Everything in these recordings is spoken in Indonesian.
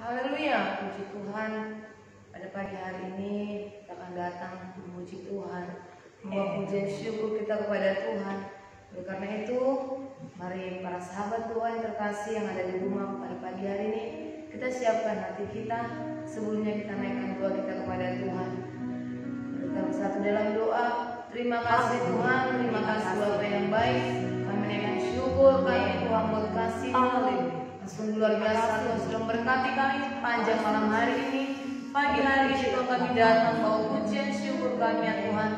Haleluya, puji Tuhan. Pada pagi hari ini kita akan datang memuji Tuhan, membawa pujian syukur kita kepada Tuhan. Oleh karena itu, mari para sahabat Tuhan yang terkasih yang ada di rumah pada pagi hari ini, kita siapkan hati kita. Sebelumnya kita naikkan doa kita kepada Tuhan. Kita bersatu dalam doa. Terima kasih Tuhan, terima kasih Bapa yang baik. Kami naikkan syukur kami Tuhan buat kasih-Mu. Sungguh luar biasa Tuhan sudah memberkati kami panjang malam hari ini. Pagi hari ini Tuhan kami datang bawa pujian syukur kami ya Tuhan.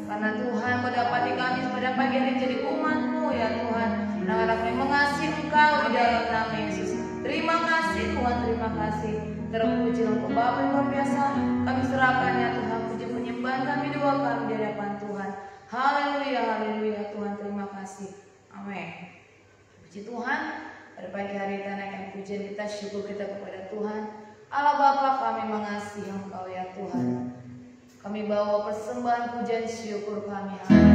Karena Tuhan mendapati kami pada pagi hari jadi umat-Mu ya Tuhan. Nah kami mengasihi Engkau di dalam nama Yesus. Terima kasih Tuhan, terima kasih. Terpuji Engkau Bapa yang luar biasa. Kami serahkan ya Tuhan puji penyembahan kami doa kami di hadapan Tuhan. Haleluya, haleluya Tuhan, terima kasih. Amin. Puji Tuhan. Pada pagi hari kita naikkan pujian kita, syukur kita kepada Tuhan. Allah Bapa, kami mengasihi Engkau ya Tuhan. Kami bawa persembahan pujian syukur kami. Kami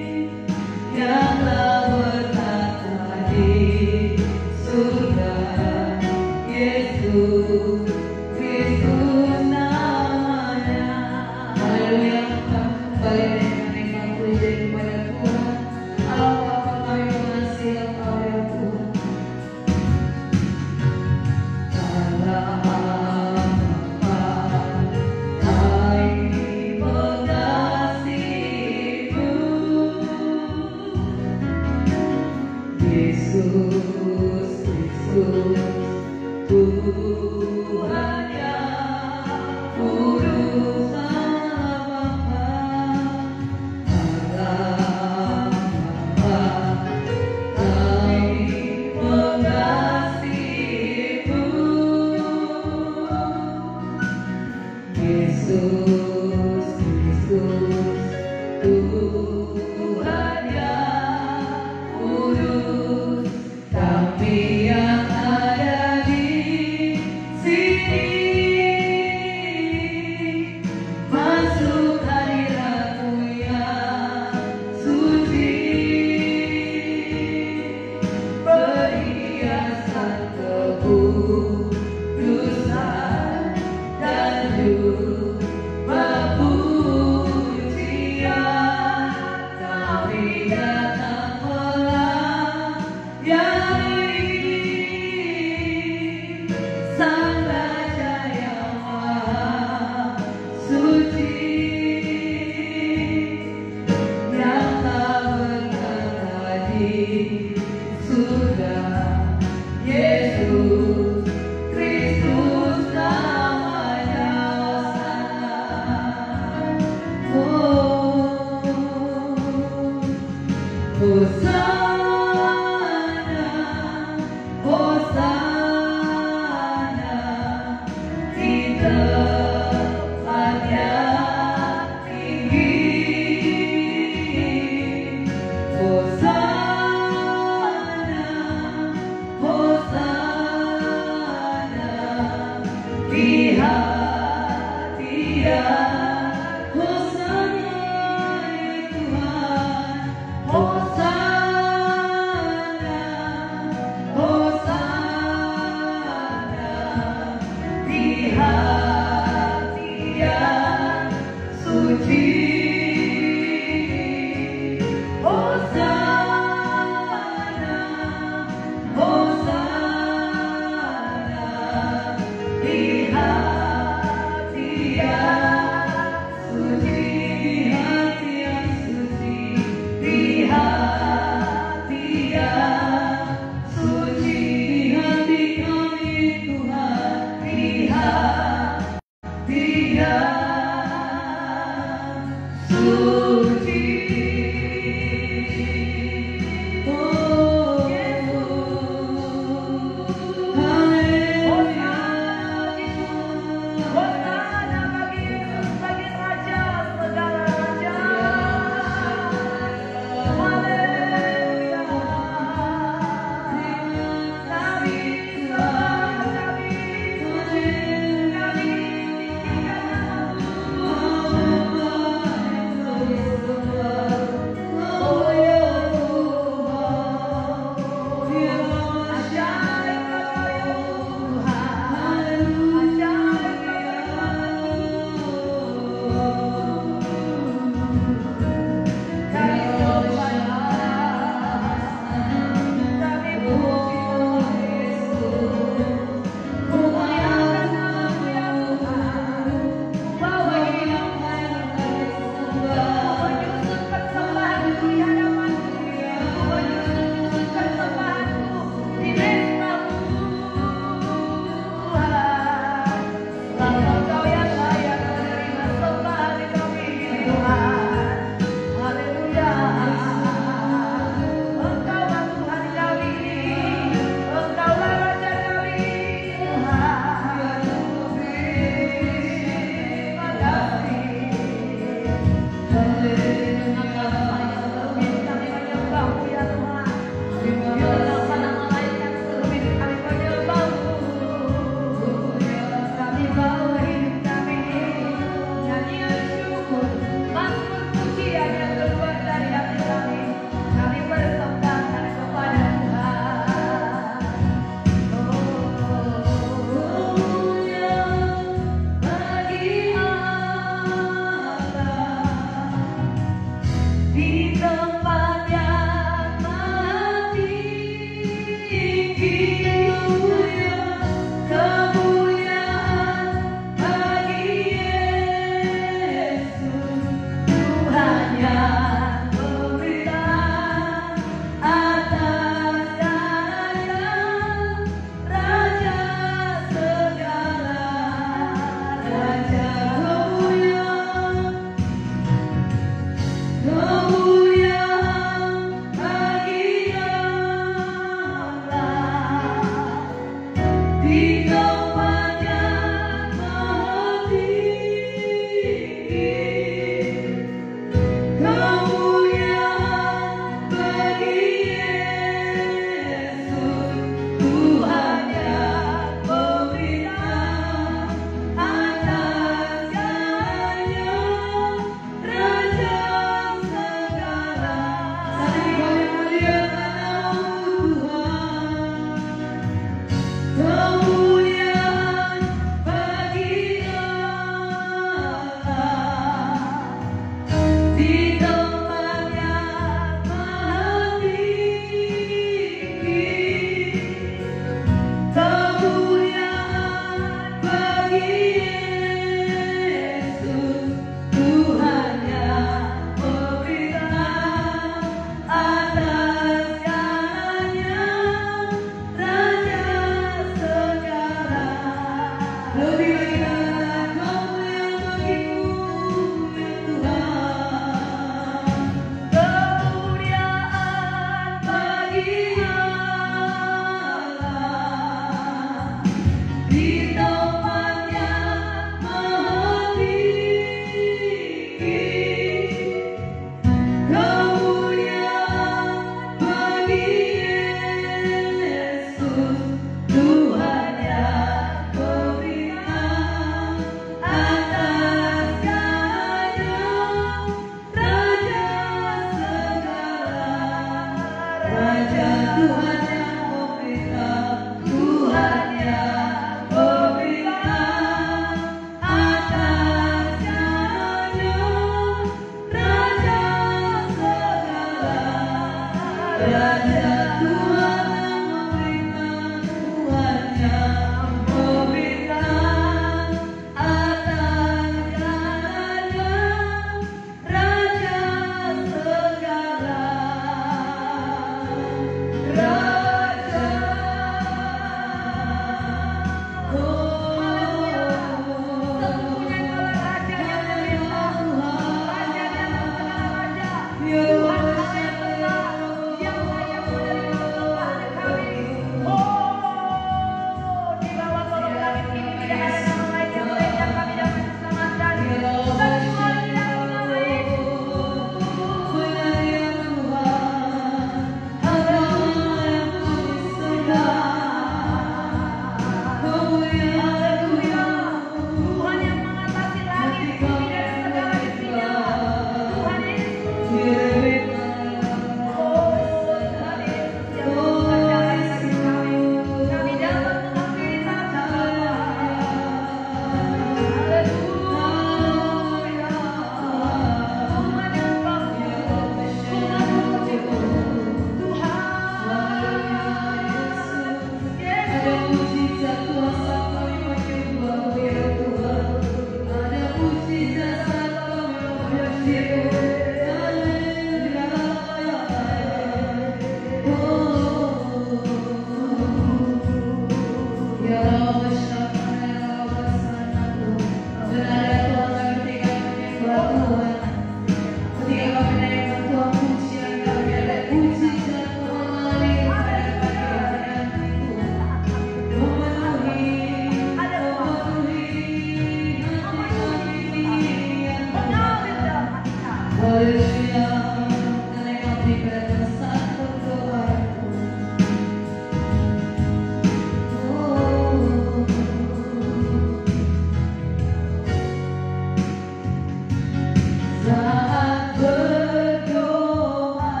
Saat berdoa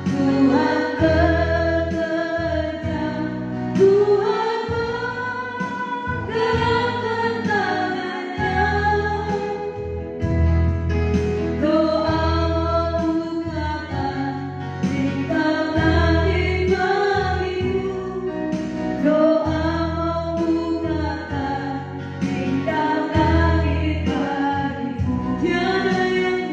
Tuhan bekerja, Tuhan menggerakkan tangannya. Doa membukakan bintang langit bagimu. Doa membukakan bintang langit bagimu. Tiada yang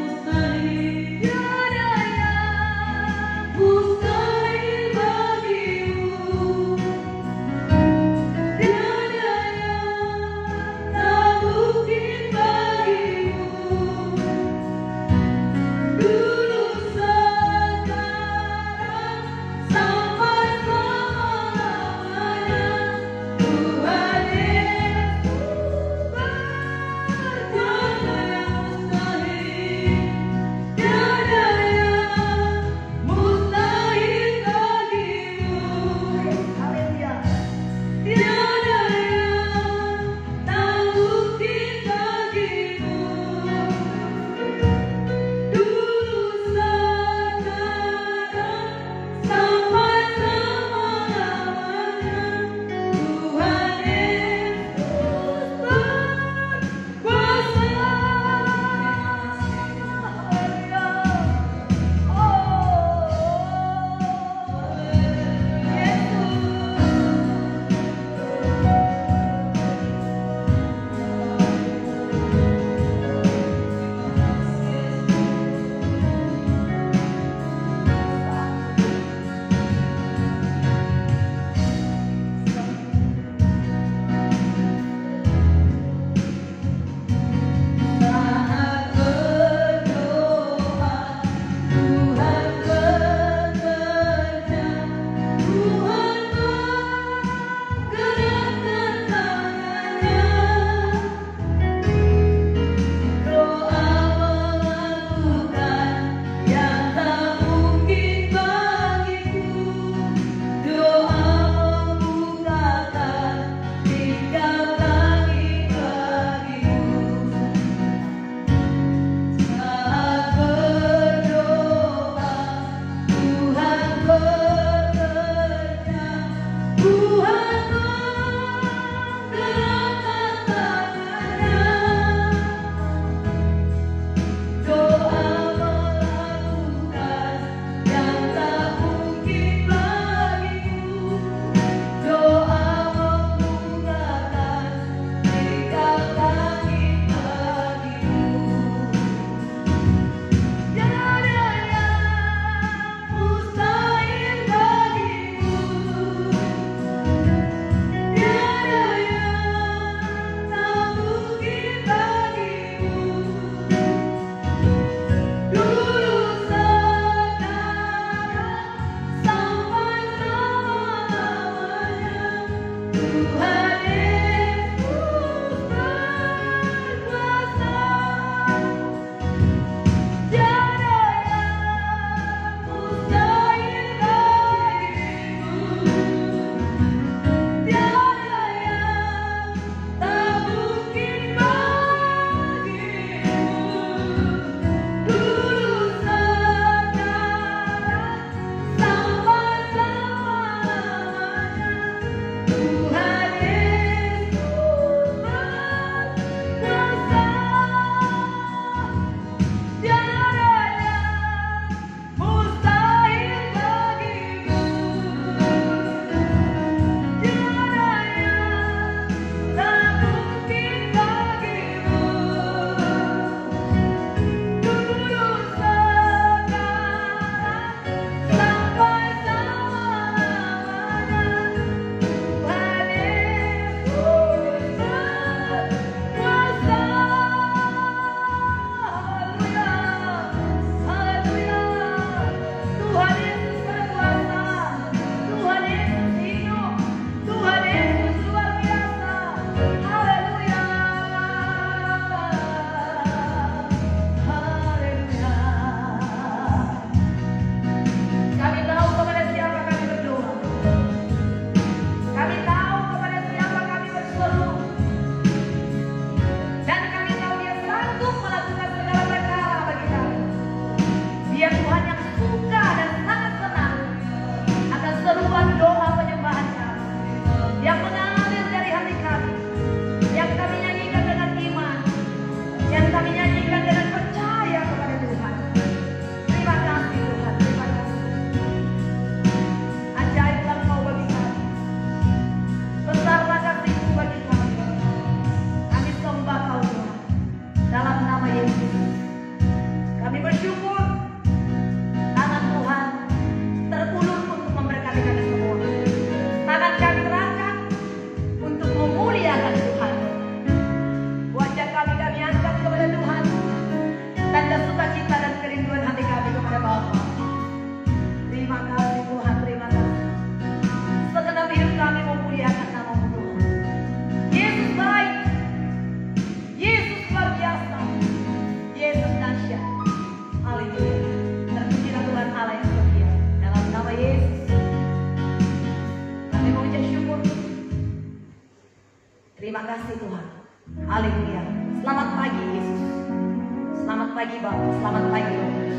pagi Bapak, selamat pagi Roh Kudus.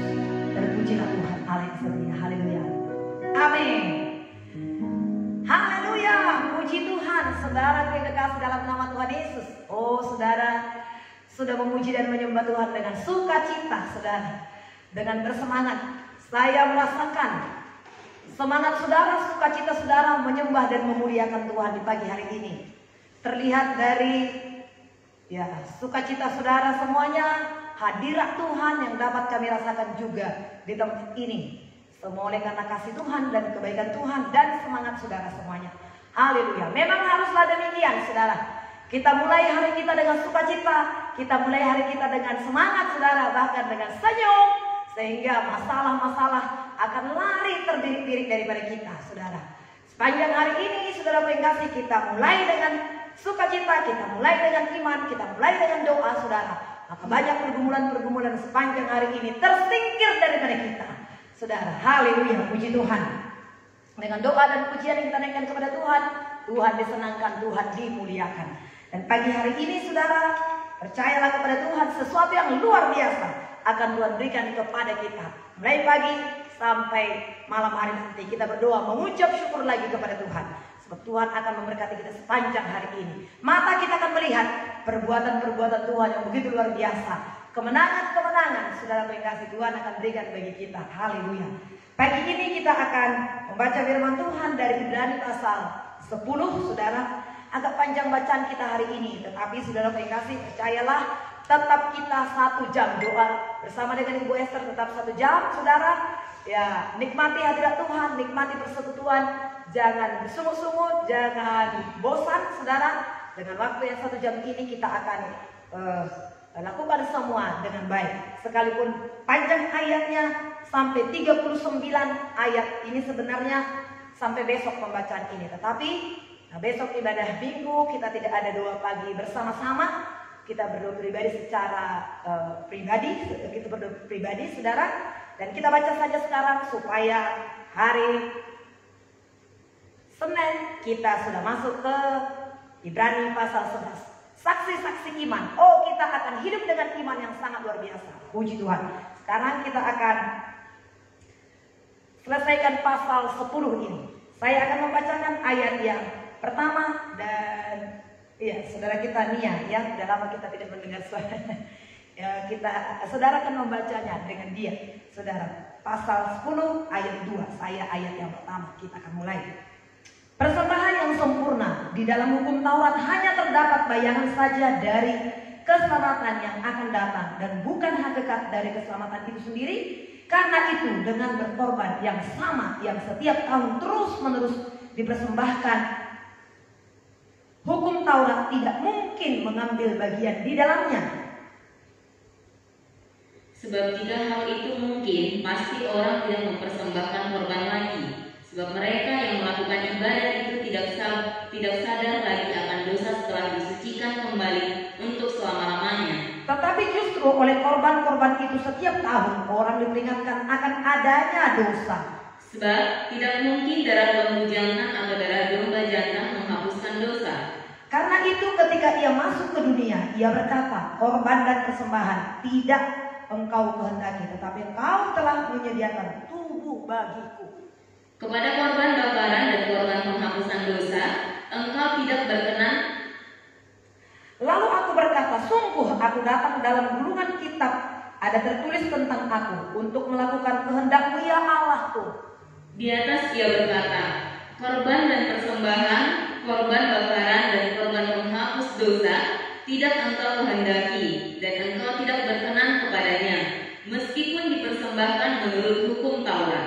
Terpujilah Tuhan Allah yang setia. Haleluya. Amin. Haleluya. Puji Tuhan. Saudara yang kekasih dalam nama Tuhan Yesus. Oh saudara, sudah memuji dan menyembah Tuhan dengan sukacita saudara. Dengan bersemangat. Saya merasakan semangat saudara, sukacita saudara menyembah dan memuliakan Tuhan di pagi hari ini. Terlihat dari sukacita saudara semuanya, hadirat Tuhan yang dapat kami rasakan juga di tempat ini. Semua oleh karena kasih Tuhan dan kebaikan Tuhan dan semangat saudara semuanya. Haleluya. Memang haruslah demikian saudara. Kita mulai hari kita dengan sukacita, kita mulai hari kita dengan semangat saudara, bahkan dengan senyum, sehingga masalah-masalah akan lari terbirik-birik daripada kita saudara. Sepanjang hari ini saudara pengkasih, kita mulai dengan sukacita, kita mulai dengan iman, kita mulai dengan doa saudara. Maka banyak pergumulan-pergumulan sepanjang hari ini tersingkir daripada kita saudara. Haleluya, puji Tuhan. Dengan doa dan pujian yang kita naikkan kepada Tuhan, Tuhan disenangkan, Tuhan dimuliakan. Dan pagi hari ini saudara, percayalah kepada Tuhan, sesuatu yang luar biasa akan Tuhan berikan kepada kita. Mulai pagi sampai malam hari nanti kita berdoa mengucap syukur lagi kepada Tuhan. Sebab Tuhan akan memberkati kita sepanjang hari ini. Mata kita akan melihat perbuatan-perbuatan Tuhan yang begitu luar biasa. Kemenangan-kemenangan saudara pengkasih Tuhan akan berikan bagi kita. Haleluya. Pagi ini kita akan membaca firman Tuhan dari Ibrani pasal 10 saudara. Agak panjang bacaan kita hari ini, tetapi saudara pengkasih percayalah, tetap kita 1 jam doa bersama dengan Ibu Esther, tetap 1 jam saudara. Ya, nikmati hadirat Tuhan, nikmati persekutuan, jangan bersungut-sungut, jangan bosan saudara. Dengan waktu yang 1 jam ini kita akan lakukan semua dengan baik. Sekalipun panjang ayatnya sampai 39 ayat ini sebenarnya sampai besok pembacaan ini. Tetapi besok ibadah minggu kita tidak ada doa pagi bersama-sama. Kita berdoa pribadi secara pribadi, kita berdoa pribadi saudara. Dan kita baca saja sekarang supaya hari Senin kita sudah masuk ke Ibrani pasal 11. Saksi-saksi iman. Oh, kita akan hidup dengan iman yang sangat luar biasa. Puji Tuhan. Sekarang kita akan selesaikan pasal 10 ini. Saya akan membacakan ayat yang pertama dan saudara kita Nia ya, sudah lama kita tidak mendengar suara. Ya, saudara akan membacanya dengan dia. Saudara, pasal 10 ayat 2. Saya ayat yang pertama. Kita akan mulai. Persembahan yang sempurna di dalam hukum Taurat hanya terdapat bayangan saja dari keselamatan yang akan datang dan bukan hakikat dari keselamatan itu sendiri. Karena itu dengan berkorban yang sama yang setiap tahun terus-menerus dipersembahkan, hukum Taurat tidak mungkin mengambil bagian di dalamnya. Sebab jika hal itu mungkin, pasti orang tidak mempersembahkan korban lagi. Sebab mereka yang melakukan ibadat itu tidak sadar lagi akan dosa setelah disucikan kembali untuk selama-lamanya. Tetapi justru oleh korban-korban itu setiap tahun orang diperingatkan akan adanya dosa. Sebab tidak mungkin darah lembu jantan atau darah domba jantan menghapuskan dosa. Karena itu ketika ia masuk ke dunia, ia berkata, korban dan persembahan tidak engkau kehendaki, tetapi engkau telah menyediakan tubuh bagiku. Kepada korban bakaran dan korban penghapusan dosa, engkau tidak berkenan. Lalu aku berkata, sungguh aku datang dalam gulungan kitab ada tertulis tentang aku untuk melakukan kehendak-Mu ya Allahku. Di atas ia berkata, korban dan persembahan, korban bakaran dan korban penghapus dosa tidak engkau kehendaki dan engkau tidak berkenan kepadanya, meskipun dipersembahkan menurut hukum Taurat.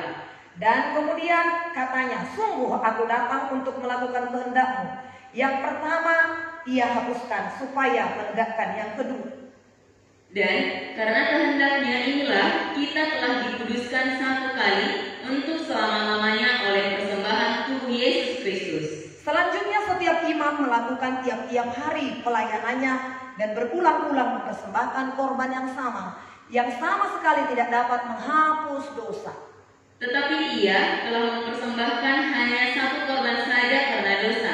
Dan kemudian katanya, sungguh aku datang untuk melakukan kehendak-Mu. Yang pertama ia hapuskan supaya menegakkan yang kedua. Dan karena kehendaknya inilah kita telah dikuduskan satu kali untuk selama-lamanya oleh persembahan tubuh Yesus Kristus. Selanjutnya setiap imam melakukan tiap-tiap hari pelayanannya dan berulang-ulang mempersembahkan korban yang sama sekali tidak dapat menghapus dosa. Tetapi ia telah mempersembahkan hanya satu korban saja karena dosa.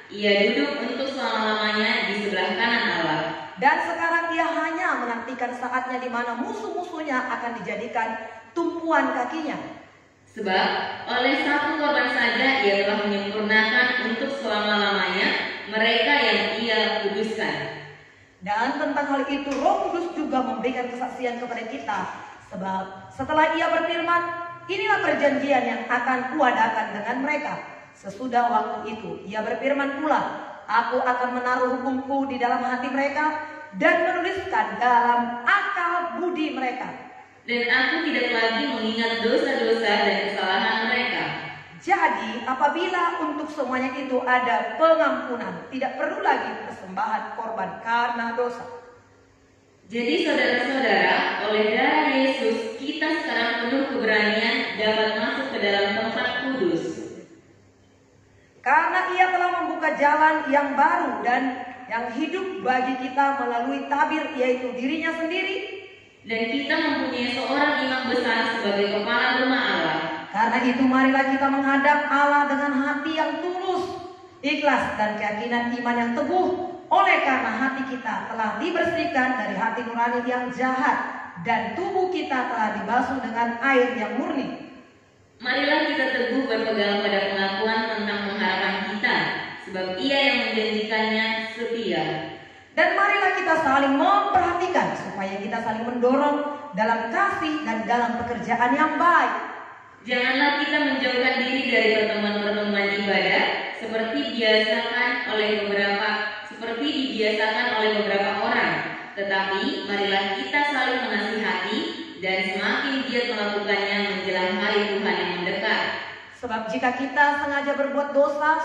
Ia duduk untuk selama-lamanya di sebelah kanan Allah. Dan sekarang ia hanya menantikan saatnya di mana musuh-musuhnya akan dijadikan tumpuan kakinya. Sebab oleh satu korban saja ia telah menyempurnakan untuk selama-lamanya mereka yang ia kuduskan. Dan tentang hal itu Roh Kudus juga memberikan kesaksian kepada kita. Sebab setelah ia berfirman, inilah perjanjian yang akan kuadakan dengan mereka. Sesudah waktu itu ia berfirman pula, aku akan menaruh hukumku di dalam hati mereka dan menuliskan dalam akal budi mereka. Dan aku tidak lagi mengingat dosa-dosa dan kesalahan mereka. Jadi apabila untuk semuanya itu ada pengampunan, tidak perlu lagi persembahan korban karena dosa. Jadi saudara-saudara, oleh darah Yesus kita sekarang penuh keberanian dapat masuk ke dalam tempat kudus. Karena ia telah membuka jalan yang baru dan yang hidup bagi kita melalui tabir, yaitu dirinya sendiri. Dan kita mempunyai seorang imam besar sebagai kepala rumah Allah. Karena itu marilah kita menghadap Allah dengan hati yang tulus, ikhlas dan keyakinan iman yang teguh. Oleh karena hati kita telah dibersihkan dari hati nurani yang jahat dan tubuh kita telah dibasuh dengan air yang murni. Marilah kita teguh berpegang pada pengakuan tentang pengharapan kita, sebab Ia yang menjanjikannya setia. Dan marilah kita saling memperhatikan supaya kita saling mendorong dalam kasih dan dalam pekerjaan yang baik. Janganlah kita menjauhkan diri dari pertemuan-pertemuan ibadah seperti dibiasakan oleh beberapa orang, tetapi marilah kita saling menasihati dan semakin giat melakukannya menjelang hari Tuhan yang mendekat. Sebab jika kita sengaja berbuat dosa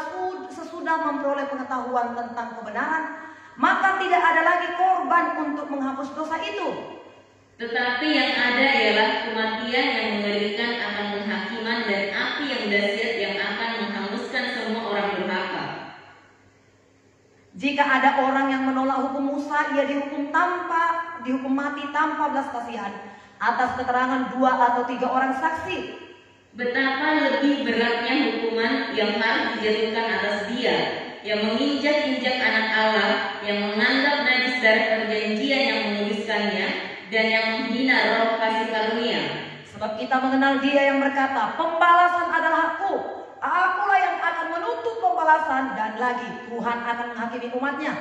sesudah memperoleh pengetahuan tentang kebenaran, maka tidak ada lagi korban untuk menghapus dosa itu. Tetapi yang ada ialah kematian yang mengerikan akan penghakiman dan api yang dahsyat yang akan menghanguskan semua orang durhaka. Jika ada orang yang menolak hukum Musa, ia dihukum mati tanpa belas kasihan atas keterangan 2 atau 3 orang saksi. Betapa lebih beratnya hukuman yang harus dijatuhkan atas dia yang menginjak-injak anak Allah, yang menganggap najis darah perjanjian yang menguduskannya, dan yang menghina roh kasih karunia. Sebab kita mengenal dia yang berkata, pembalasan adalah hakku, akulah yang akan menuntut pembalasan, dan lagi Tuhan akan menghakimi umatnya.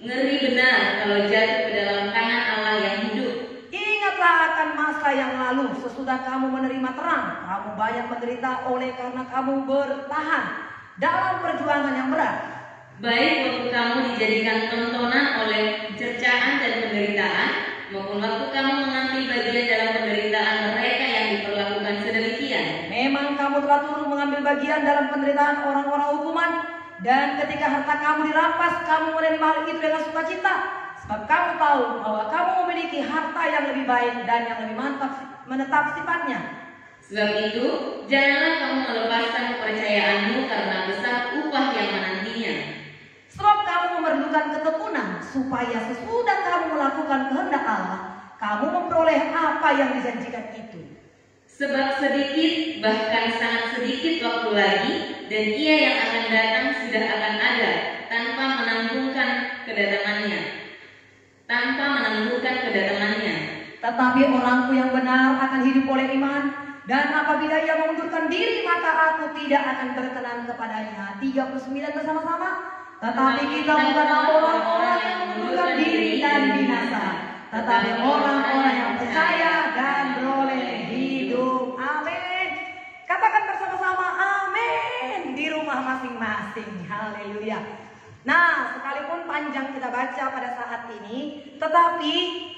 Ngeri benar kalau jatuh ke dalam tangan Allah yang hidup. Ingatlah akan masa yang lalu, sesudah kamu menerima terang, kamu banyak menderita oleh karena kamu bertahan dalam perjuangan yang berat. Baik waktu kamu dijadikan tontonan oleh cercaan dan penderitaan, maupun waktu kamu mengambil bagian dalam penderitaan mereka yang diperlakukan sedemikian. Memang kamu telah turut mengambil bagian dalam penderitaan orang-orang hukuman, dan ketika harta kamu dirampas, kamu menerima hal itu dengan sukacita, sebab kamu tahu bahwa kamu memiliki harta yang lebih baik dan yang lebih menetap sifatnya. Sebab itu, janganlah kamu melepaskan kepercayaanmu karena besar upah yang menantinya. Sebab kamu memerlukan ketekunan, supaya sesudah kamu melakukan kehendak Allah, kamu memperoleh apa yang dijanjikan itu. Sebab sedikit, bahkan sangat sedikit waktu lagi, dan Ia yang akan datang sudah akan ada, tanpa menanggungkan kedatangannya. Tetapi orangku yang benar akan hidup oleh iman, dan apabila ia mengundurkan diri, maka aku tidak akan berkenan kepadanya. 39 bersama-sama. Tetapi kita bukanlah orang-orang yang mengundurkan diri dan binasa, tetapi orang-orang yang percaya dan beroleh hidup. Amin. Katakan bersama-sama amin di rumah masing-masing. Haleluya. Nah, sekalipun panjang kita baca pada saat ini, tetapi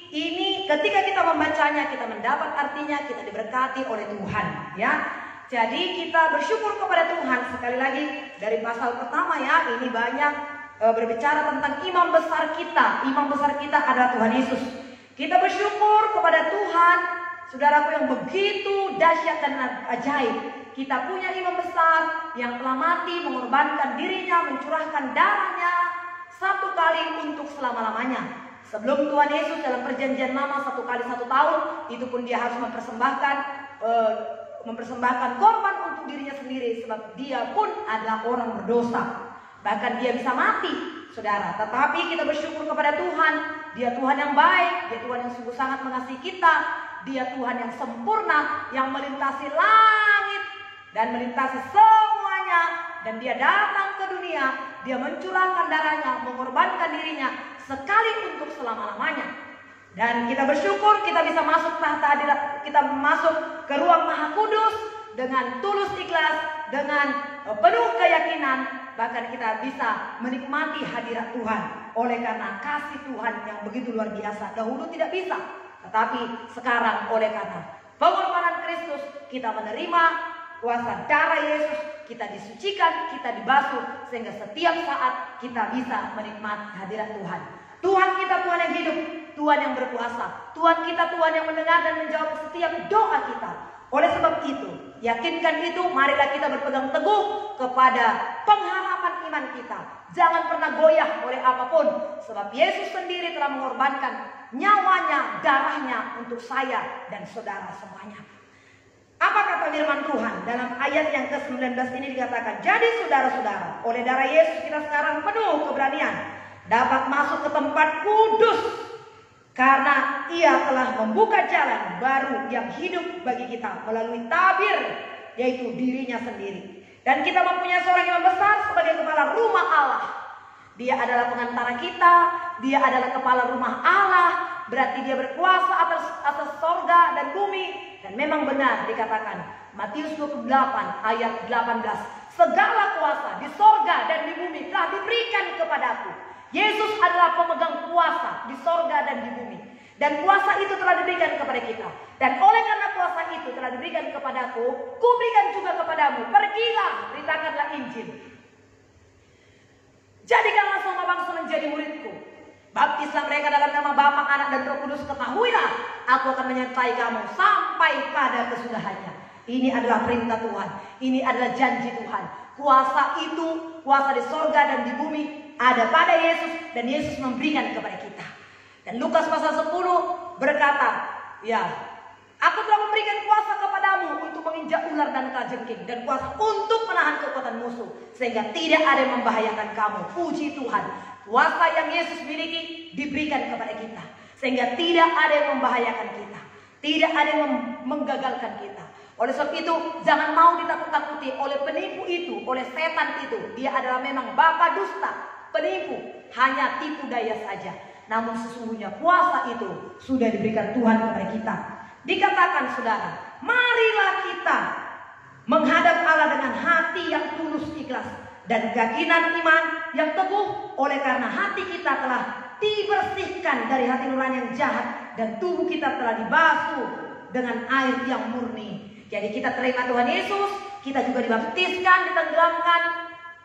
ini ketika kita membacanya, kita mendapat artinya, kita diberkati oleh Tuhan, ya. Jadi kita bersyukur kepada Tuhan. Sekali lagi dari pasal pertama, ya, ini banyak berbicara tentang imam besar kita. Imam besar kita adalah Tuhan Yesus. Kita bersyukur kepada Tuhan, saudaraku, yang begitu dahsyat dan ajaib. Kita punya imam besar yang telah mati, mengorbankan dirinya, mencurahkan darahnya 1 kali untuk selama-lamanya. Sebelum Tuhan Yesus dalam perjanjian lama 1 kali 1 tahun, itu pun dia harus mempersembahkan korban untuk dirinya sendiri, sebab dia pun adalah orang berdosa. Bahkan dia bisa mati saudara. Tetapi kita bersyukur kepada Tuhan. Dia Tuhan yang baik, Dia Tuhan yang sungguh sangat mengasihi kita. Dia Tuhan yang sempurna, yang melintasi langit dan melintasi semuanya. Dan Dia datang ke dunia, Dia mencurahkan darahnya, mengorbankan dirinya sekali untuk selama-lamanya. Dan kita bersyukur kita bisa masuk tahta hadirat, kita masuk ke ruang Maha Kudus dengan tulus ikhlas, dengan penuh keyakinan. Bahkan kita bisa menikmati hadirat Tuhan oleh karena kasih Tuhan yang begitu luar biasa. Dahulu tidak bisa, tetapi sekarang oleh karena pengorbanan Kristus kita menerima kuasa darah Yesus, kita disucikan, kita dibasuh, sehingga setiap saat kita bisa menikmati hadirat Tuhan. Tuhan kita Tuhan yang hidup, Tuhan yang berkuasa, Tuhan kita Tuhan yang mendengar dan menjawab setiap doa kita. Oleh sebab itu, yakinkan itu, marilah kita berpegang teguh kepada pengharapan iman kita. Jangan pernah goyah oleh apapun, sebab Yesus sendiri telah mengorbankan nyawanya, darahnya untuk saya dan saudara semuanya. Apa kata firman Tuhan dalam ayat yang ke-19 ini dikatakan, jadi saudara-saudara, oleh darah Yesus kita sekarang penuh keberanian dapat masuk ke tempat kudus, karena Ia telah membuka jalan baru yang hidup bagi kita melalui tabir, yaitu dirinya sendiri. Dan kita mempunyai seorang imam besar sebagai kepala rumah Allah. Dia adalah pengantara kita, Dia adalah kepala rumah Allah, berarti Dia berkuasa atas sorga dan bumi. Dan memang benar dikatakan Matius 28 ayat 18, segala kuasa di sorga dan di bumi telah diberikan kepadaku. Yesus adalah pemegang kuasa di sorga dan di bumi. Dan kuasa itu telah diberikan kepada kita. Dan oleh karena kuasa itu telah diberikan kepadaku, kuberikan juga kepadamu. Pergilah, beritakanlah Injil. Jadikanlah semua bangsa menjadi muridku. Baptislah mereka dalam nama Bapa, Anak, dan Roh Kudus. Ketahuilah, aku akan menyertai kamu sampai pada kesudahannya. Ini adalah perintah Tuhan. Ini adalah janji Tuhan. Kuasa itu, kuasa di sorga dan di bumi, ada pada Yesus, dan Yesus memberikan kepada kita. Dan Lukas pasal 10 berkata, ya, aku telah memberikan kuasa kepadamu untuk menginjak ular dan kalajengking, dan kuasa untuk menahan kekuatan musuh, sehingga tidak ada yang membahayakan kamu. Puji Tuhan, kuasa yang Yesus miliki diberikan kepada kita, sehingga tidak ada yang membahayakan kita, tidak ada yang menggagalkan kita. Oleh sebab itu, jangan mau ditakut-takuti oleh penipu itu, oleh setan itu. Dia adalah memang bapa dusta, penipu, hanya tipu daya saja. Namun sesungguhnya kuasa itu sudah diberikan Tuhan kepada kita. Dikatakan saudara, marilah kita menghadap Allah dengan hati yang tulus ikhlas dan keyakinan iman yang teguh, oleh karena hati kita telah dibersihkan dari hati nurani yang jahat, dan tubuh kita telah dibasuh dengan air yang murni. Jadi kita terima Tuhan Yesus, kita juga dibaptiskan, ditenggelamkan,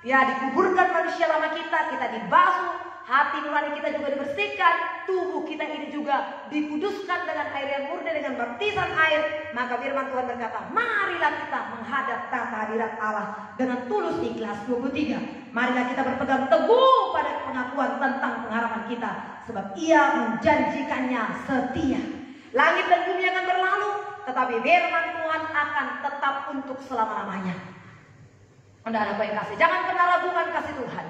ya, dikuburkan manusia lama kita dibasuh, hati nurani kita juga dibersihkan, tubuh kita ini juga dikuduskan dengan air yang murni, dengan baptisan air. Maka firman Tuhan berkata, marilah kita menghadap tahta hadirat Allah dengan tulus ikhlas. 23, marilah kita berpegang teguh pada pengakuan tentang pengharapan kita, sebab Ia menjanjikannya setia. Langit dan bumi akan berlalu, tetapi firman Tuhan akan tetap untuk selama-lamanya. Anda apa yang kasih? Jangan pernah ragukan kasih Tuhan.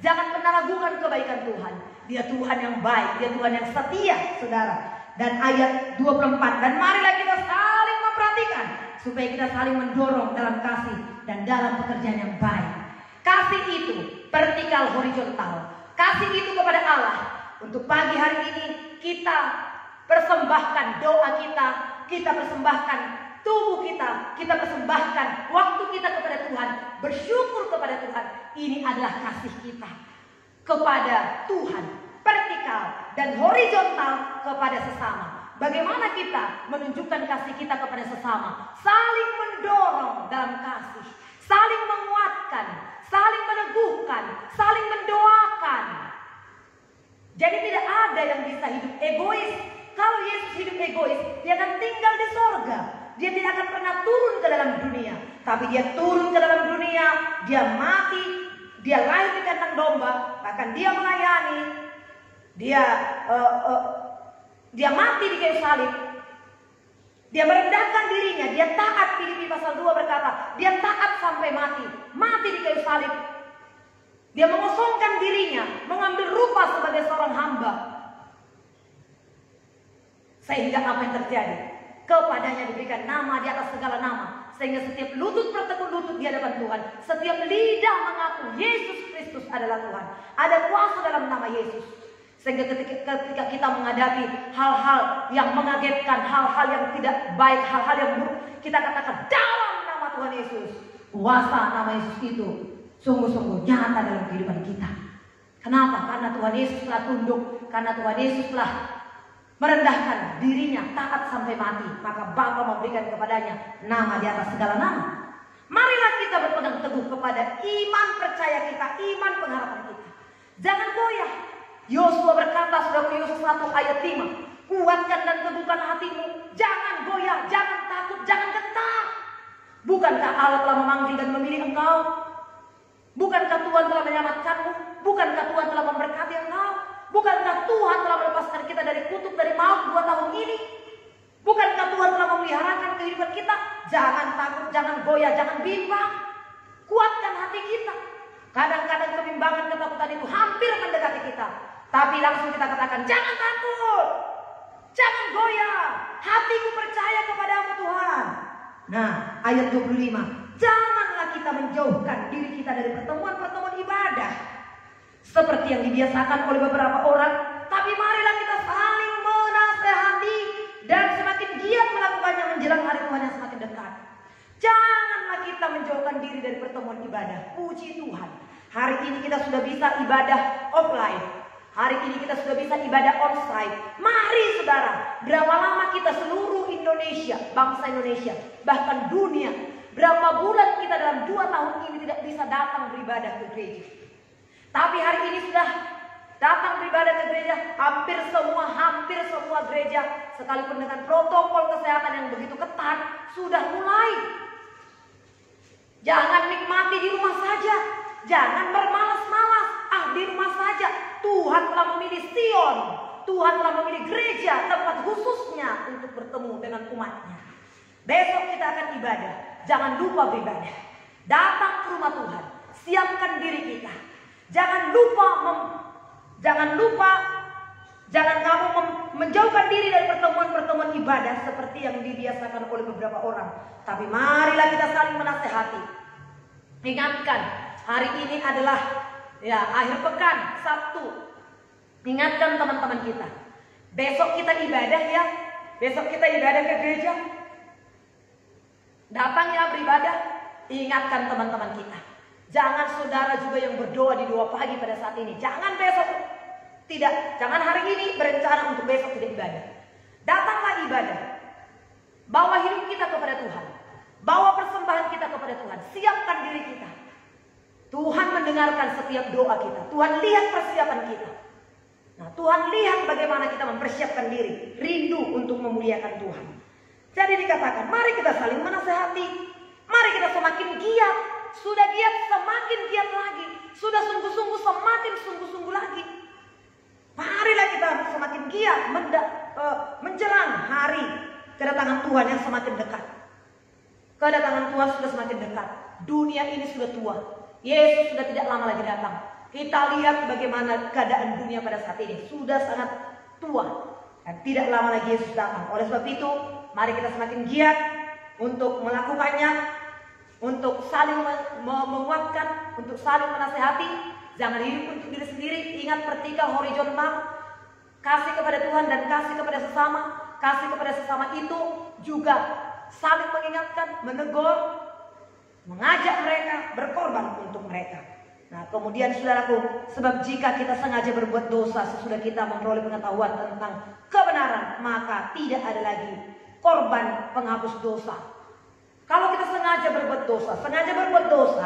Jangan pernah ragukan kebaikan Tuhan. Dia Tuhan yang baik, Dia Tuhan yang setia, saudara. Dan ayat 24, dan marilah kita saling memperhatikan, supaya kita saling mendorong dalam kasih dan dalam pekerjaan yang baik. Kasih itu vertikal horizontal. Kasih itu kepada Allah. Untuk pagi hari ini kita persembahkan doa kita persembahkan tubuh kita persembahkan waktu kita kepada Tuhan, bersyukur kepada Tuhan. Ini adalah kasih kita kepada Tuhan, vertikal dan horizontal kepada sesama. Bagaimana kita menunjukkan kasih kita kepada sesama? Saling mendorong dalam kasih, saling menguatkan, saling meneguhkan, saling mendoakan. Jadi tidak ada yang bisa hidup egois. Kalau Yesus hidup egois, Dia akan tinggal di sorga. Dia tidak akan pernah turun ke dalam dunia. Tapi Dia turun ke dalam dunia, Dia mati, Dia lahir di kandang domba, bahkan Dia melayani, Dia mati di kayu salib. Dia merendahkan dirinya, Dia taat. Filipi pasal 2 berkata, Dia taat sampai mati di kayu salib. Dia mengosongkan dirinya, mengambil rupa sebagai seorang hamba. Sehingga apa yang terjadi? Kepadanya diberikan nama di atas segala nama. Sehingga setiap lutut bertekuk lutut di hadapan Tuhan. Setiap lidah mengaku Yesus Kristus adalah Tuhan. Ada kuasa dalam nama Yesus. Sehingga ketika kita menghadapi hal-hal yang mengagetkan, hal-hal yang tidak baik, hal-hal yang buruk, kita katakan dalam nama Tuhan Yesus. Kuasa nama Yesus itu sungguh-sungguh nyata dalam kehidupan kita. Kenapa? Karena Tuhan Yesus telah tunduk. Karena Tuhan Yesus telah merendahkan dirinya, taat sampai mati. Maka Bapa memberikan kepadanya nama di atas segala nama. Marilah kita berpegang teguh kepada iman percaya kita, iman pengharapan kita. Jangan goyah. Yosua berkata, saudara, Yosua 1 ayat 5, kuatkan dan teguhkan hatimu, jangan goyah, jangan takut, jangan gentar. Bukankah Allah telah memanggil dan memilih engkau? Bukankah Tuhan telah menyelamatkanmu? Bukankah Tuhan telah memberkati engkau? Bukankah Tuhan telah melepaskan kita dari kutuk, dari maut 2 tahun ini? Bukankah Tuhan telah memeliharakan kehidupan kita? Jangan takut, jangan goyah, jangan bimbang. Kuatkan hati kita. Kadang-kadang kebimbangan, ketakutan itu hampir mendekati kita. Tapi langsung kita katakan, jangan takut, jangan goyah, hatiku percaya kepadamu Tuhan. Nah, ayat 25, janganlah kita menjauhkan diri kita dari pertemuan-pertemuan ibadah seperti yang dibiasakan oleh beberapa orang, tapi marilah kita saling menasehati dan semakin giat melakukannya menjelang hari Tuhan yang semakin dekat. Janganlah kita menjauhkan diri dari pertemuan ibadah. Puji Tuhan, hari ini kita sudah bisa ibadah offline. Hari ini kita sudah bisa ibadah onsite. Mari saudara, berapa lama kita seluruh Indonesia, bangsa Indonesia, bahkan dunia, berapa bulan kita dalam 2 tahun ini tidak bisa datang beribadah ke gereja. Tapi hari ini sudah datang beribadah ke gereja. Hampir semua gereja, sekalipun dengan protokol kesehatan yang begitu ketat, sudah mulai. Jangan nikmati di rumah saja, jangan bermalas-malas. Di rumah saja. Tuhan telah memilih Sion, Tuhan telah memilih gereja, tempat khususnya untuk bertemu dengan umatnya. Besok kita akan ibadah. Jangan lupa beribadah. Datang ke rumah Tuhan, siapkan diri kita. Jangan kamu menjauhkan diri dari pertemuan-pertemuan ibadah seperti yang dibiasakan oleh beberapa orang. Tapi marilah kita saling menasehati. Ingatkan, hari ini adalah akhir pekan, Sabtu. Ingatkan teman-teman kita. Besok kita ibadah ya. Besok kita ibadah ke gereja. Datang ya beribadah. Ingatkan teman-teman kita. Jangan saudara juga yang berdoa di 2 pagi pada saat ini. Jangan besok. Tidak. Jangan hari ini berencana untuk besok tidak ibadah. Datanglah ibadah. Bawa hidup kita kepada Tuhan. Bawa persembahan kita kepada Tuhan. Siapkan diri kita. Tuhan mendengarkan setiap doa kita. Tuhan lihat persiapan kita. Nah, Tuhan lihat bagaimana kita mempersiapkan diri, rindu untuk memuliakan Tuhan. Jadi dikatakan, mari kita saling menasehati. Mari kita semakin giat. Sudah giat, semakin giat lagi. Sudah sungguh-sungguh, semakin sungguh-sungguh lagi. Marilah kita semakin giat menjelang hari kedatangan Tuhan yang semakin dekat. Kedatangan Tuhan sudah semakin dekat. Dunia ini sudah tua. Yesus sudah tidak lama lagi datang. Kita lihat bagaimana keadaan dunia pada saat ini. Sudah sangat tua. Dan tidak lama lagi Yesus datang. Oleh sebab itu, mari kita semakin giat untuk melakukannya. Untuk saling menguatkan. Untuk saling menasehati. Jangan hidup untuk diri sendiri. Ingat vertikal, horizontal. Kasih kepada Tuhan dan kasih kepada sesama. Kasih kepada sesama itu juga saling mengingatkan, menegur, mengajak mereka, berkorban untuk mereka. Nah, kemudian saudaraku, sebab jika kita sengaja berbuat dosa sesudah kita memperoleh pengetahuan tentang kebenaran, maka tidak ada lagi korban penghapus dosa. Kalau kita sengaja berbuat dosa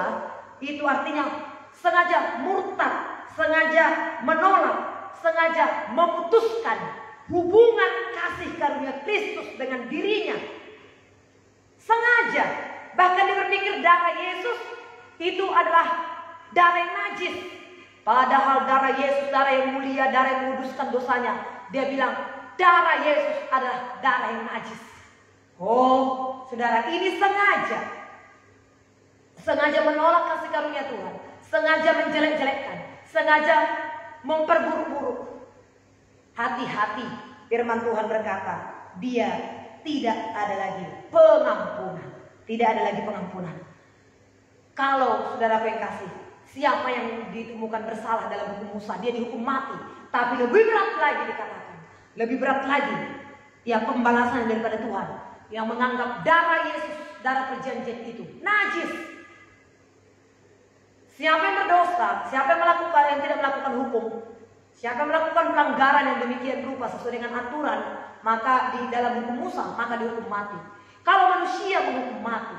itu artinya sengaja murtad, sengaja menolak, sengaja memutuskan hubungan kasih karunia Kristus dengan dirinya. Sengaja, bahkan dia berpikir darah Yesus itu adalah darah yang najis. Padahal darah Yesus, darah yang mulia, darah yang menguduskan dosanya. Dia bilang, darah Yesus adalah darah yang najis. Oh, saudara, ini sengaja menolak kasih karunia Tuhan. sengaja menjelek-jelekkan, sengaja memperburuk-buruk. Hati-hati, firman Tuhan berkata, dia tidak ada lagi pengampunan. Tidak ada lagi pengampunan. Kalau saudara yang kasih, siapa yang ditemukan bersalah dalam hukum Musa, dia dihukum mati. Tapi lebih berat lagi dikatakan, lebih berat lagi yang pembalasan daripada Tuhan, yang menganggap darah Yesus, darah perjanjian itu najis. Siapa yang berdosa, siapa yang melakukan, yang tidak melakukan hukum, siapa yang melakukan pelanggaran yang demikian rupa sesuai dengan aturan, maka di dalam hukum Musa, maka dihukum mati. Kalau manusia menghukum mati,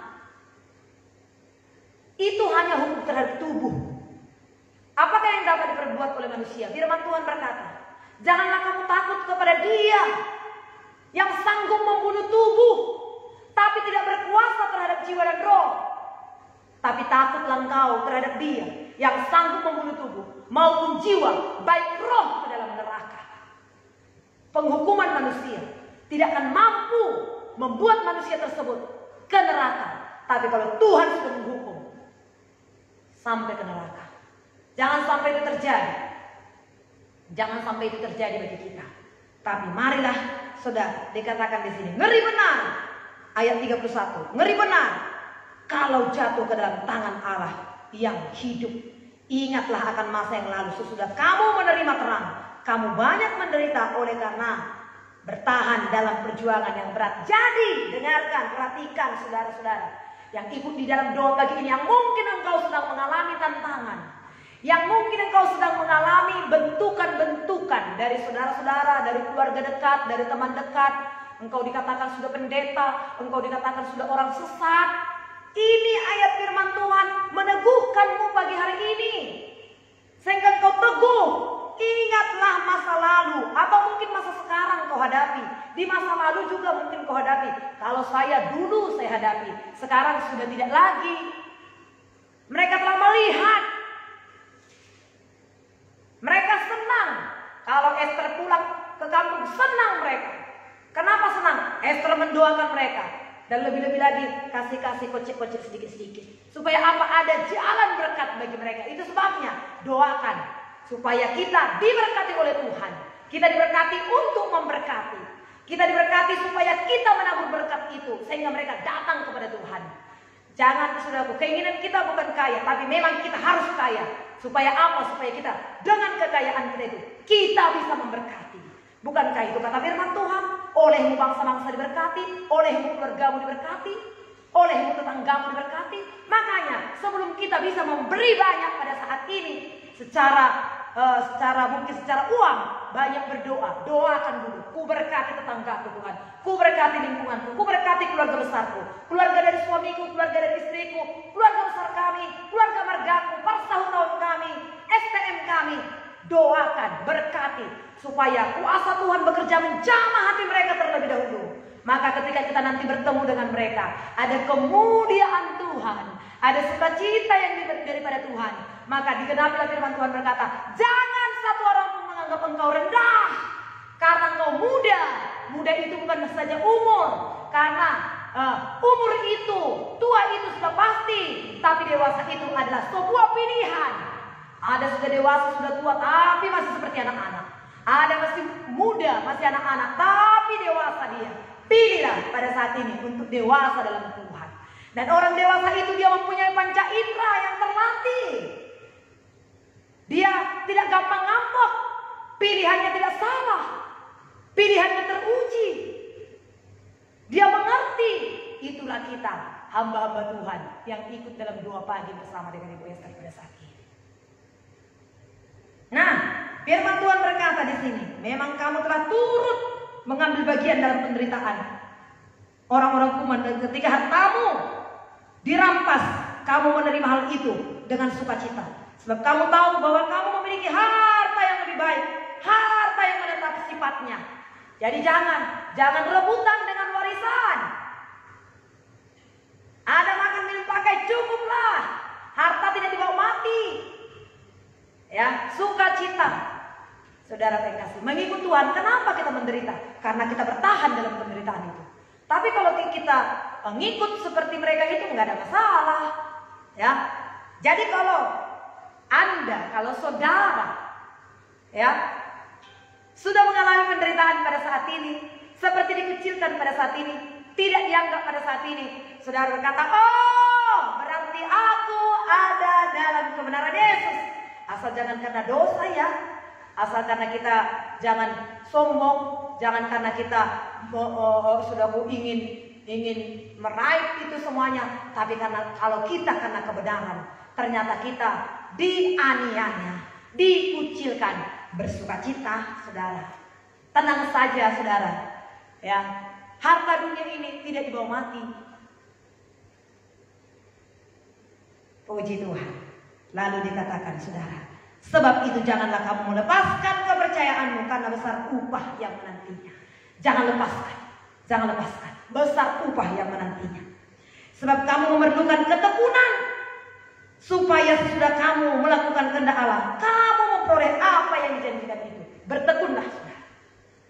itu hanya hukum terhadap tubuh. Apakah yang dapat diperbuat oleh manusia? Firman Tuhan berkata, janganlah kamu takut kepada Dia yang sanggup membunuh tubuh, tapi tidak berkuasa terhadap jiwa dan roh. Tapi takutlah engkau terhadap Dia yang sanggup membunuh tubuh maupun jiwa, baik roh ke dalam neraka. Penghukuman manusia tidak akan mampu membuat manusia tersebut ke neraka. Tapi kalau Tuhan sudah menghukum, sampai ke neraka. Jangan sampai itu terjadi. Jangan sampai itu terjadi bagi kita. Tapi marilah saudara, dikatakan di sini, ngeri benar. Ayat 31, ngeri benar kalau jatuh ke dalam tangan Allah yang hidup. Ingatlah akan masa yang lalu sesudah kamu menerima terang. Kamu banyak menderita oleh karena bertahan dalam perjuangan yang berat. Jadi dengarkan, perhatikan saudara-saudara yang ikut di dalam doa pagi ini, yang mungkin engkau sedang mengalami tantangan, yang mungkin engkau sedang mengalami bentukan-bentukan dari saudara-saudara, dari keluarga dekat, dari teman dekat. Engkau dikatakan sudah pendeta, engkau dikatakan sudah orang sesat. Ini ayat firman Tuhan meneguhkanmu pagi hari ini, sehingga engkau teguh. Ingatlah masa lalu, atau mungkin masa sekarang kau hadapi. Di masa lalu juga mungkin kau hadapi. Kalau dulu saya hadapi, sekarang sudah tidak lagi. Mereka telah melihat. Mereka senang kalau Esther pulang ke kampung, senang mereka. Kenapa senang? Esther mendoakan mereka. Dan lebih-lebih lagi kasih kocek-kocek sedikit-sedikit. Supaya apa? Ada jalan berkat bagi mereka. Itu sebabnya doakan supaya kita diberkati oleh Tuhan. Kita diberkati untuk memberkati. Kita diberkati supaya kita menabur berkat itu, sehingga mereka datang kepada Tuhan. Jangan saudaraku, keinginan kita bukan kaya, tapi memang kita harus kaya. Supaya apa? Supaya kita dengan kekayaan kita itu, kita bisa memberkati. Bukankah itu kata firman Tuhan? Olehmu bangsa-bangsa diberkati, olehmu keluargamu diberkati, olehmu tetanggamu diberkati. Makanya sebelum kita bisa memberi banyak pada saat ini, secara uang, banyak berdoa. Doakan dulu. Ku berkati tetanggaku Tuhan, ku berkati lingkunganku, ku berkati keluarga besarku, keluarga dari suamiku, keluarga dari istriku, keluarga besar kami, keluarga margaku, persaudaraan kami, STM kami. Doakan, berkati, supaya kuasa Tuhan bekerja menjamah hati mereka terlebih dahulu. Maka ketika kita nanti bertemu dengan mereka, ada kemuliaan Tuhan, ada sukacita yang daripada Tuhan. Maka digenapilah firman Tuhan berkata, jangan satu orang pun menganggap engkau rendah, karena engkau muda. Muda itu bukan saja umur, karena umur itu, tua itu sudah pasti, tapi dewasa itu adalah sebuah pilihan. Ada sudah dewasa, sudah tua, tapi masih seperti anak-anak. Ada masih muda, masih anak-anak, tapi dewasa dia. Pilihlah pada saat ini untuk dewasa dalam Tuhan. Dan orang dewasa itu dia mempunyai panca indera yang terlatih. Dia tidak gampang ngambek. Pilihannya tidak salah. Pilihannya teruji. Dia mengerti. Itulah kita, hamba-hamba Tuhan yang ikut dalam doa pagi bersama dengan Ibu Esther pada saat ini. Nah, firman Tuhan berkata di sini, memang kamu telah turut mengambil bagian dalam penderitaan orang-orang kuman, dan ketika hartamu dirampas, kamu menerima hal itu dengan sukacita. Sebab kamu tahu bahwa kamu memiliki harta yang lebih baik, harta yang menetap sifatnya. Jadi jangan rebutan dengan warisan. Ada makan minum pakai, cukuplah. Harta tidak dibawa mati. Ya, sukacita. Saudara terkasih, mengikut Tuhan, kenapa kita menderita? Karena kita bertahan dalam penderitaan itu. Tapi kalau kita ngikut seperti mereka itu nggak ada masalah. Ya, jadi kalau Anda, kalau saudara ya sudah mengalami penderitaan pada saat ini, seperti dikucilkan pada saat ini, tidak dianggap pada saat ini, saudara berkata, oh berarti aku ada dalam kebenaran Yesus. Asal jangan karena dosa ya, asal karena kita jangan sombong, jangan karena kita sudah ingin meraih itu semuanya, tapi karena kalau kita karena kebenaran, ternyata kita dianiaya, dikucilkan, bersukacita, saudara. Tenang saja, saudara. Ya, harta dunia ini tidak dibawa mati. Puji Tuhan. Lalu dikatakan, saudara, sebab itu janganlah kamu melepaskan kepercayaanmu karena besar upah yang menantinya. Jangan lepaskan. Besar upah yang menantinya. Sebab kamu memerlukan ketekunan, supaya sesudah kamu melakukan kehendak Allah, kamu memperoleh apa yang dijanjikan itu. Bertekunlah, saudara.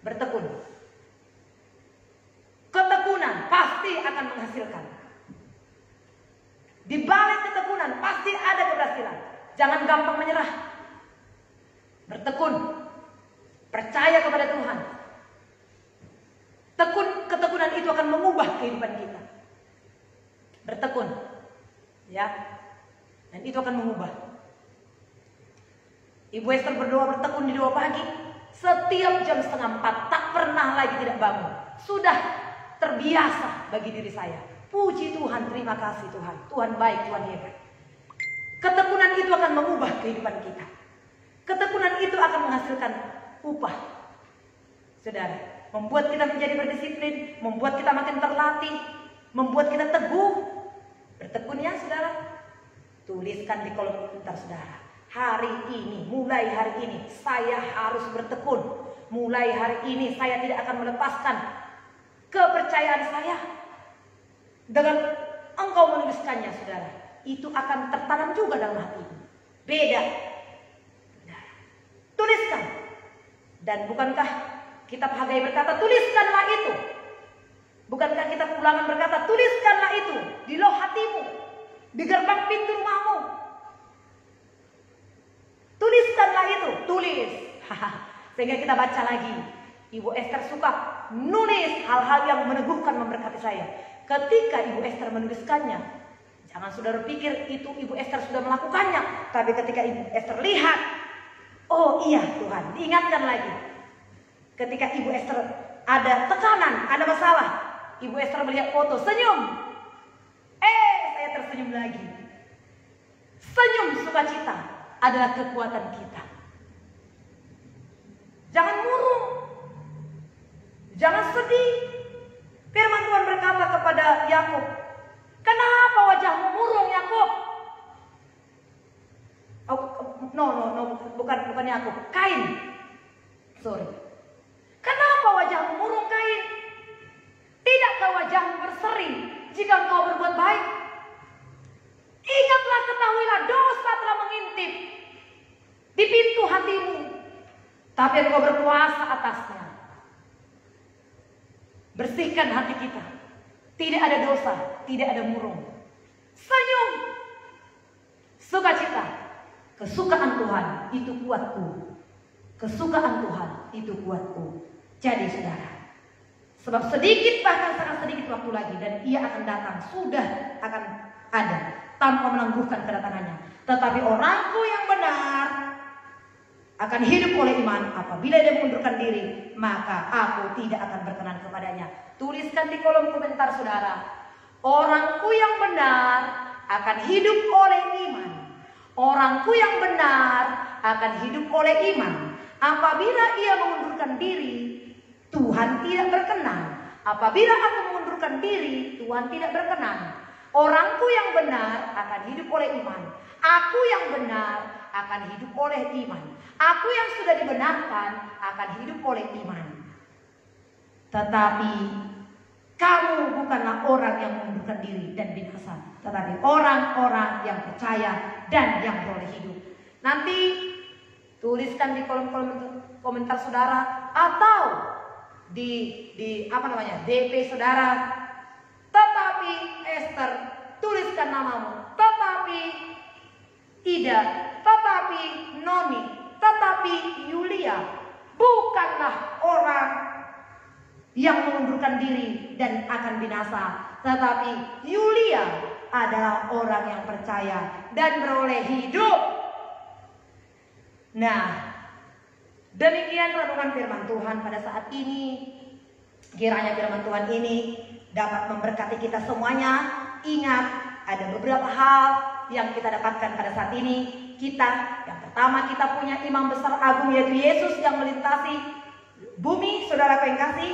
Bertekun. Ketekunan pasti akan menghasilkan. Di balik ketekunan pasti ada keberhasilan. Jangan gampang menyerah. Bertekun. Percaya kepada Tuhan. Ketekunan itu akan mengubah kehidupan kita. Bertekun. Ya. Dan itu akan mengubah. Ibu Esther berdoa bertekun di 2 pagi. Setiap jam 3:30 tak pernah lagi tidak bangun. Sudah terbiasa bagi diri saya. Puji Tuhan, terima kasih Tuhan. Tuhan baik, Tuhan hebat. Ketekunan itu akan mengubah kehidupan kita. Ketekunan itu akan menghasilkan upah. Saudara, membuat kita menjadi berdisiplin, membuat kita makin terlatih, membuat kita teguh. Bertekun ya, saudara. Tuliskan di kolom komentar, saudara. Hari ini, mulai hari ini, saya harus bertekun. Mulai hari ini, saya tidak akan melepaskan kepercayaan saya. Dengan engkau menuliskannya, saudara, itu akan tertanam juga dalam hati. Beda. Tuliskan. Dan bukankah kitab Hagai berkata, tuliskanlah itu. Bukankah kitab Ulangan berkata, tuliskanlah itu di loh hatimu, di gerbang pintu rumahmu. Tuliskanlah itu, tulis. Sehingga kita baca lagi. Ibu Esther suka nulis hal-hal yang meneguhkan, memberkati saya. Ketika Ibu Esther menuliskannya, jangan saudara pikir itu Ibu Esther sudah melakukannya. Tapi ketika Ibu Esther lihat, oh iya Tuhan, diingatkan lagi. Ketika Ibu Esther ada tekanan, ada masalah, Ibu Esther melihat foto, senyum. Saya tersenyum lagi. Senyum sukacita adalah kekuatan kita. Jangan murung. Jangan sedih. Firman Tuhan berkata kepada Yakub, kenapa wajahmu murung, Yakub? Bukan Yakub, Kain. Sorry. Kenapa wajahmu murung, Kain? Tidakkah wajahmu berseri jika engkau berbuat baik? Ingatlah, ketahuilah, dosa telah mengintip di pintu hatimu, tapi engkau berkuasa atasnya. Bersihkan hati kita. Tidak ada dosa, tidak ada murung. Senyum. Sukacita. Kesukaan Tuhan itu kuatku. Kesukaan Tuhan itu kuatku. Jadi saudara, sebab sedikit, bahkan sangat sedikit waktu lagi, dan ia akan datang, sudah akan ada, tanpa menangguhkan kedatangannya. Tetapi orangku yang benar akan hidup oleh iman. Apabila dia mengundurkan diri, maka aku tidak akan berkenan kepadanya. Tuliskan di kolom komentar, saudara. Orangku yang benar akan hidup oleh iman. Orangku yang benar akan hidup oleh iman. Apabila ia mengundurkan diri, Tuhan tidak berkenan. Apabila aku mengundurkan diri, Tuhan tidak berkenan. Orangku yang benar akan hidup oleh iman. Aku yang benar akan hidup oleh iman. Aku yang sudah dibenarkan akan hidup oleh iman. Tetapi kamu bukanlah orang yang mengundurkan diri dan binasa, tetapi orang-orang yang percaya dan yang beroleh hidup. Nanti tuliskan di kolom komentar saudara, atau di DP saudara. Tetapi Esther, tuliskan namamu. Tetapi Ida, tetapi Noni, tetapi Yulia bukanlah orang yang mengundurkan diri dan akan binasa, tetapi Yulia adalah orang yang percaya dan beroleh hidup. Nah, demikian renungan firman Tuhan pada saat ini. Kiranya firman Tuhan ini dapat memberkati kita semuanya. Ingat, ada beberapa hal yang kita dapatkan pada saat ini. Yang pertama, kita punya imam besar agung, yaitu Yesus yang melintasi bumi, saudaraku yang kasih.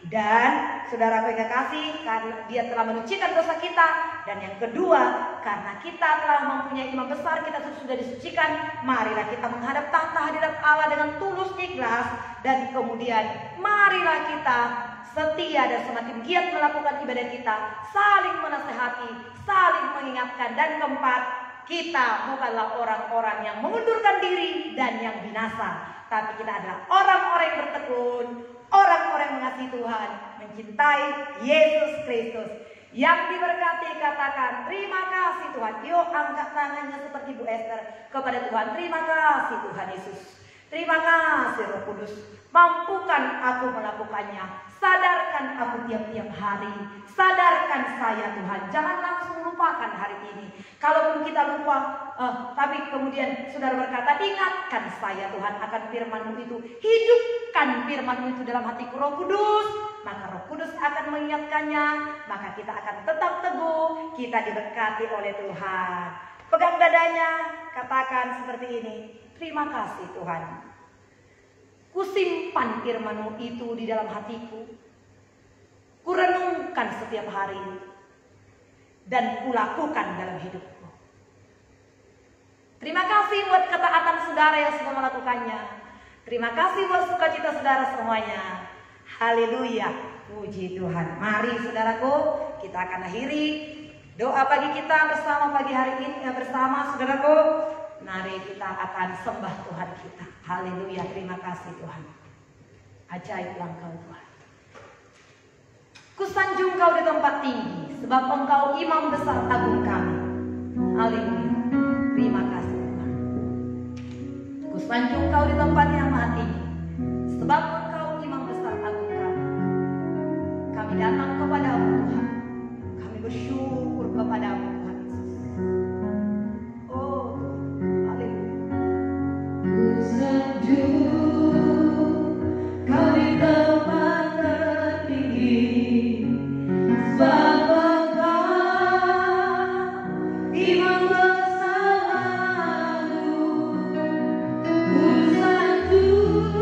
Dan saudaraku yang kasih, karena dia telah menyucikan dosa kita. Dan yang kedua, karena kita telah mempunyai imam besar, kita sudah disucikan, marilah kita menghadap tahta hadirat Allah dengan tulus ikhlas. Dan kemudian marilah kita setia dan semakin giat melakukan ibadah kita, saling menasehati, saling mengingatkan. Dan keempat, kita bukanlah orang-orang yang mengundurkan diri dan yang binasa, tapi kita adalah orang-orang yang bertekun, orang-orang yang mengasihi Tuhan, mencintai Yesus Kristus. Yang diberkati katakan terima kasih Tuhan. Yuk angkat tangannya seperti Bu Esther kepada Tuhan. Terima kasih Tuhan Yesus. Terima kasih Roh Kudus. Mampukan aku melakukannya. Sadarkan aku tiap-tiap hari. Sadarkan saya Tuhan. Jangan langsung lupakan hari ini. Kalaupun kita lupa, tapi kemudian saudara berkata, ingatkan saya Tuhan akan firman-Mu itu. Hidupkan firman-Mu itu dalam hatiku Roh Kudus. Maka Roh Kudus akan mengingatkannya. Maka kita akan tetap teguh. Kita diberkati oleh Tuhan. Pegang dadanya, katakan seperti ini. Terima kasih Tuhan. Kusimpan firman-Mu itu di dalam hatiku. Kurenungkan setiap hari. Dan kulakukan dalam hidupku. Terima kasih buat ketaatan saudara yang sudah melakukannya. Terima kasih buat sukacita saudara semuanya. Haleluya. Puji Tuhan. Mari saudaraku, kita akan akhiri doa pagi kita bersama pagi hari ini. Bersama saudaraku, mari kita akan sembah Tuhan kita. Haleluya. Terima kasih Tuhan. Ajaib Engkau Tuhan. Kusanjung Kau di tempat tinggi, sebab Engkau imam besar agung kami. Haleluya. Terima kasih Tuhan. Kusanjung Kau di tempat yang maha tinggi, sebab Engkau imam besar agung kami. Kami datang kepadamu Tuhan. Kami bersyukur kepadamu Tuhan Yesus. Oh Tuhan. Haleluya. Kusanjung Kau di tempat tertinggi, sebab Engkau imam besar agung. Kusanjung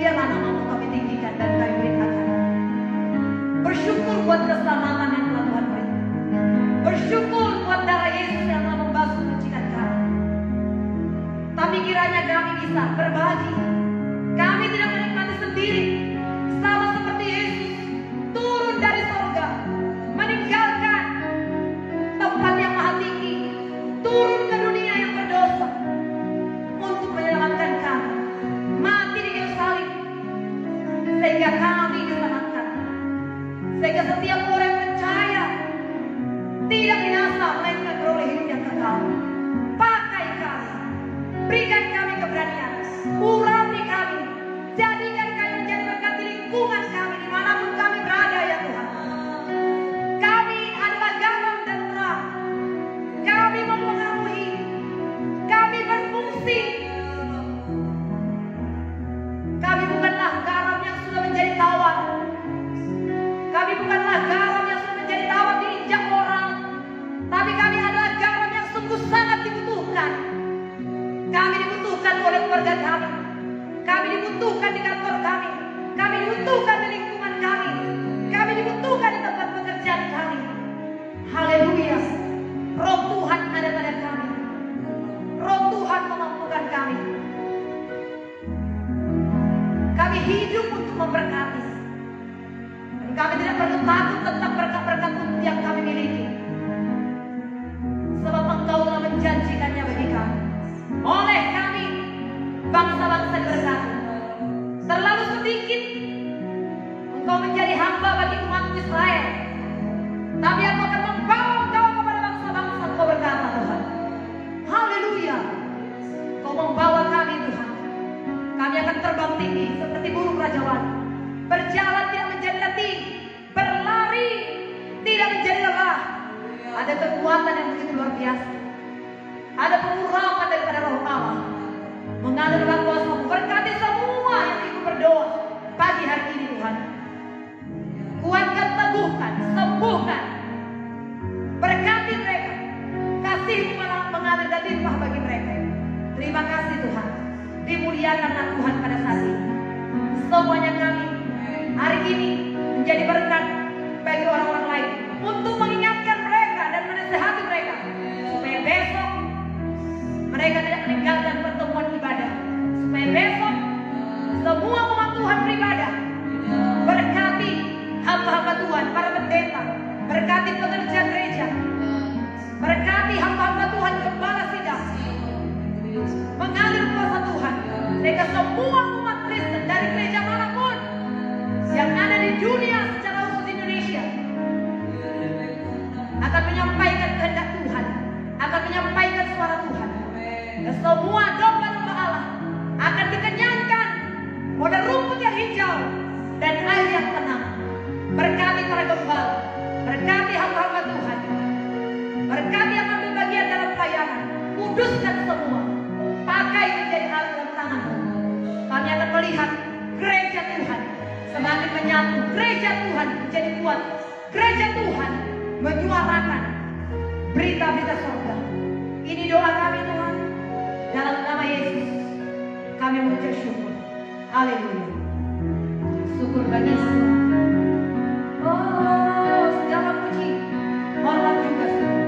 Biarlah namamu kami tinggikan dan kami memberkati. Dan kami tidak perlu takut tentang berkat-berkat yang kami miliki. Sebab Engkau telah menjanjikannya bagi kami. Oleh kami, bangsa-bangsa diberkati. Terlalu sedikit Engkau menjadi hamba bagi umat Israel. Tapi aku akan membawa Engkau kepada bangsa-bangsa. Engkau berkata Tuhan. Haleluya. Engkau membawa kami Tuhan. Kami akan terbang tinggi seperti burung rajawan. Berjalan tidak menjadi letih. Berlari tidak menjadi lelah. Ada kekuatan yang begitu luar biasa. Ada pengurapan daripada Roh Allah. Mengalir dalam kuasa-Mu. Berkati semua yang ikut berdoa pagi hari ini Tuhan. Kuatkan, teguhkan, sembuhkan. Berkati mereka. Kasih-Mu mengalir dan limpah bagi mereka. Terima kasih Tuhan. Dimuliakan Tuhan pada saat ini. Semuanya kami hari ini menjadi berkat bagi orang-orang lain. Untuk mengingatkan mereka dan menasihati mereka. Supaya besok mereka tidak meninggalkan pertemuan ibadah. Supaya besok semua umat Tuhan beribadah. Berkati hamba-hamba Tuhan, para pendeta. Berkati pekerja gereja. Berkati hamba-hamba Tuhan, gembala sidang. Mengalir kuasa Tuhan. Sehingga semua umat Kristen dari gereja manapun yang ada di dunia secara khusus Indonesia akan menyampaikan kehendak Tuhan. Akan menyampaikan suara Tuhan. Dan semua domba-domba Allah akan dikenyangkan oleh rumput yang hijau dan air yang tenang. Berkati para gembala, berkati hamba-hamba Tuhan, berkati yang ambil bagian dalam pelayanan. Kuduskan semua, pakai menjadi alat dalam tangan-Mu. Kami akan melihat gereja Tuhan semakin menyatu, gereja Tuhan menjadi kuat, gereja Tuhan menyuarakan berita-berita surga. Ini doa kami Tuhan. Dalam nama Yesus kami mengucap syukur. Haleluya. Syukur bagi Yesus. Oh, segala puji, hormat juga syukur.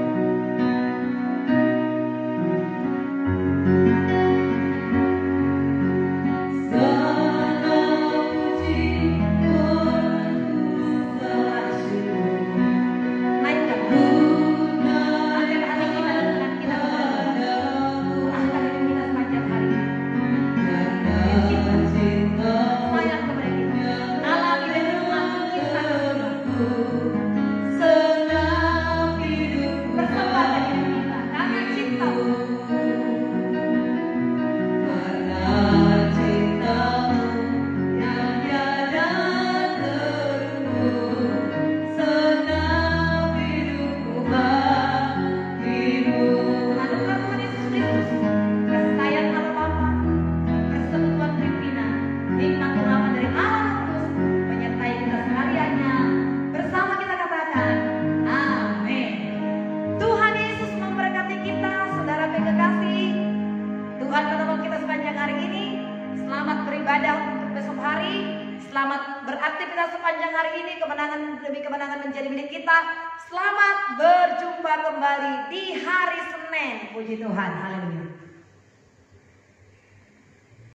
Kemenangan menjadi milik kita. Selamat berjumpa kembali di hari Senin. Puji Tuhan. Haleluya.